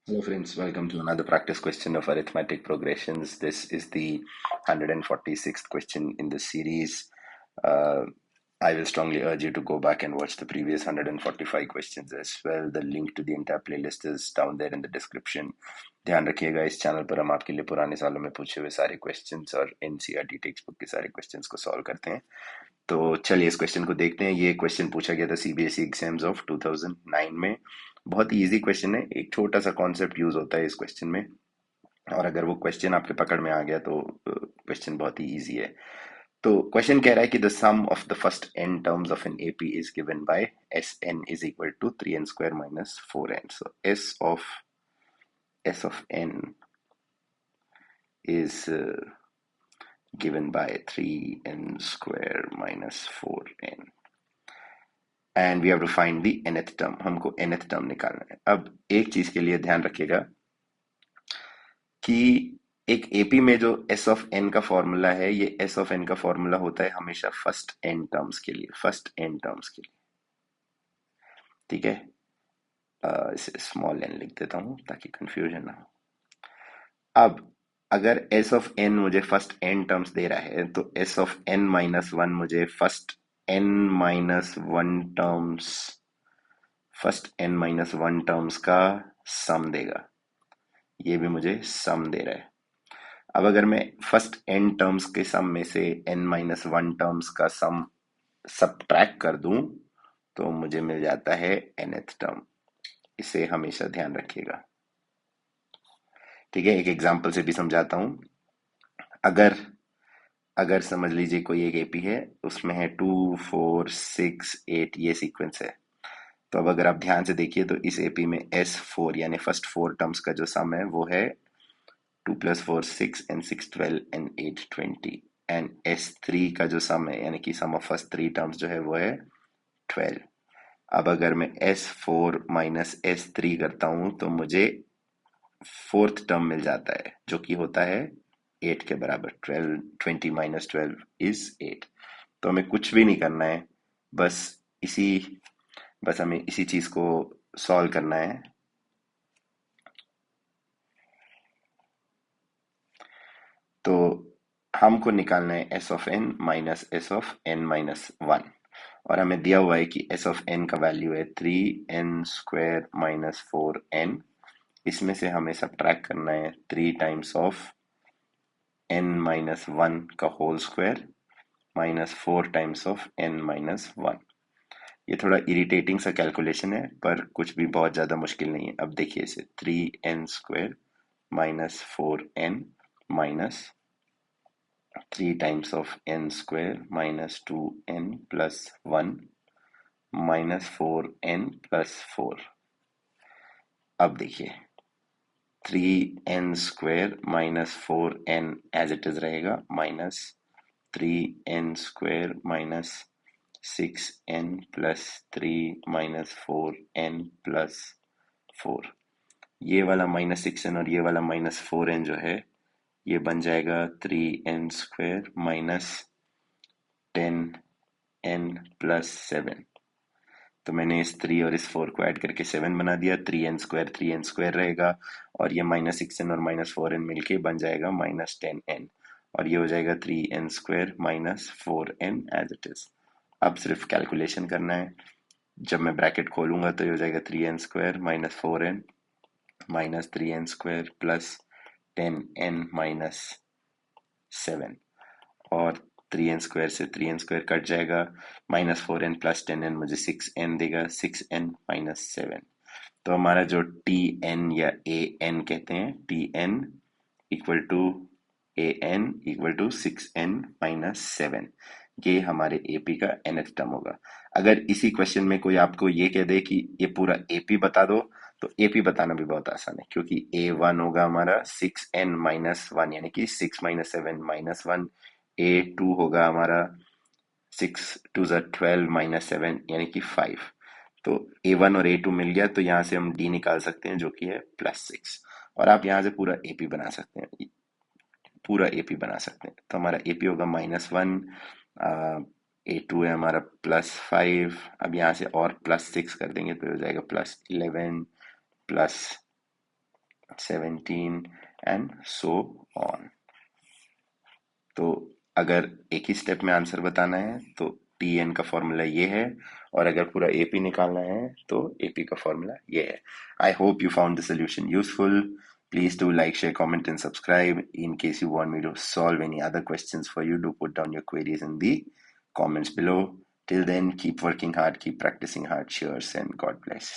Hello friends, welcome to another practice question of arithmetic progressions. This is the 146th question in the series. Uh, I will strongly urge you to go back and watch the previous 145 questions as well. The link to the entire playlist is down there in the description. ध्यान रखिएगा इस channel पर हम आपके लिए पुराने सालों में पूछे हुए सारे क्वेश्चंस और एनसीईआरटी टेक्स्ट बुक के सारे क्वेश्चंस को सॉल्व करते हैं। तो चलिए इस क्वेश्चन को देखते हैं। ये क्वेश्चन पूछा गया था सीबीएसई एग्जाम्स ऑफ 2009 में। बहुत ही इजी क्वेश्चन है, एक छोटा सा कॉन्सेप्ट यूज होता है इस क्वेश्चन में, और अगर वो क्वेश्चन आपके पकड़ में आ गया तो क्वेश्चन बहुत ही इजी है। तो क्वेश्चन कह रहा है कि the sum of the first n terms of an AP is given by S N is equal to 3n square minus 4n। सो s of n is given by 3n square minus 4n and we have to find the nth term. हमको nth term निकालना है। अब एक चीज के लिए ध्यान रखिएगा कि एक एपी में जो एस ऑफ एन का फॉर्मूला है, ये एस ऑफ एन का फॉर्मूला होता है हमेशा फर्स्ट एन टर्म्स के लिए, फर्स्ट एन टर्म्स के लिए। ठीक है, इसे स्मॉल एन लिख देता हूं ताकि कंफ्यूजन ना हो। अब अगर एस ऑफ एन मुझे फर्स्ट एन टर्म्स दे रहा है तो S of N minus one मुझे first N minus one terms का सम देगा। ये भी मुझे सम दे रहा है। अब अगर मैं फर्स्ट एन टर्म्स के सम में से एन माइनस वन टर्म्स का सम सबट्रैक्ट कर दूं तो मुझे मिल जाता है nth टर्म। इसे हमेशा ध्यान रखिएगा। ठीक है, एक एग्जांपल से भी समझाता हूं। अगर अगर समझ लीजिए कोई एक एपी है, उसमें है 2 4 6 8, ये सीक्वेंस है। तो अब अगर आप ध्यान से देखिए तो इस एपी में S4 यानी फर्स्ट फोर टर्म्स का जो सम है वो है 2 + 4 6 and 6 12 and 8 20, एंड S3 का जो सम है यानी कि सम ऑफ फर्स्ट थ्री टर्म्स जो है वो है 12। अब अगर मैं S4 माइनस S3 करता हूं तो मुझे फोर्थ टर्म मिल जाता है जो कि होता है 8 के बराबर। 12 20 माइनस 12 इज 8। तो हमें कुछ भी नहीं करना है, बस इसी बस हमें इसी चीज को सॉल्व करना है। तो हमको निकालना है S of N minus S of N minus one, और हमें दिया हुआ है कि एस ऑफ एन का वैल्यू है 3n स्क्वायर माइनस 4n। इसमें से हमें सब्ट्रैक्ट करना है 3 times of n minus one का whole square minus 4 times of n minus one. ये थोड़ा इरिटेटिंग सा कैलकुलेशन है पर कुछ भी बहुत ज्यादा मुश्किल नहीं है। अब देखिए इसे 3n स्क्वायर माइनस 4n माइनस 3 times of n square minus 2n plus 1 minus 4n plus 4। अब देखिए 3n square minus 4n as it is रहेगा, minus 3n square minus 6n plus 3 minus 4n plus 4। ये वाला माइनस 6n और ये वाला minus 4n जो है ये बन जाएगा 3n square minus 10n plus 7। तो मैंने इस 3 और इस 4 को ऐड करके 7 बना दिया। 3n स्क्वायर रहेगा और ये माइनस 6n और माइनस 4n मिलके बन जाएगा माइनस 10n, और ये हो जाएगा 3n square minus 4n as it is. अब सिर्फ कैलकुलेशन करना है। जब मैं ब्रैकेट खोलूंगा तो ये हो जाएगा 3n square minus 4n minus 3n square plus 10n minus 7, और 3n स्क्वायर से 3n स्क्वायर कट जाएगा। माइनस 4n प्लस 10n मुझे 6n देगा, 6n माइनस 7। तो हमारा जो tn या an कहते हैं, tn equal to an equal to 6n minus 7, ये हमारे एपी का nth टर्म होगा। अगर इसी क्वेश्चन में कोई आपको ये कह दे कि ये पूरा एपी बता दो तो एपी बताना भी बहुत आसान है, क्योंकि a1 होगा हमारा 6n माइनस 1 यानी कि 6 माइनस 7 माइनस 1। a2 होगा हमारा 6 2 12 माइनस 7 यानी कि 5। तो a1 और a2 मिल गया, तो यहाँ से हम d निकाल सकते हैं जो कि है +6, और आप यहाँ से पूरा एपी बना सकते हैं, पूरा एपी बना सकते हैं। तो हमारा एपी होगा -1, a2 है हमारा +5। अब यहाँ से और +6 कर देंगे तो हो जाएगा +11 प्लस 17 एंड सो ऑन। तो अगर एक ही स्टेप में आंसर बताना है तो टी एन का फॉर्मूला ये है, और अगर पूरा एपी निकालना है तो एपी का फॉर्मूला ये है। I hope you found the solution useful. Please do like, share, comment, and subscribe. In case you want me to solve any other questions for you, do put down your queries in the comments below. Till then, keep working hard, keep practicing hard. Cheers and God bless.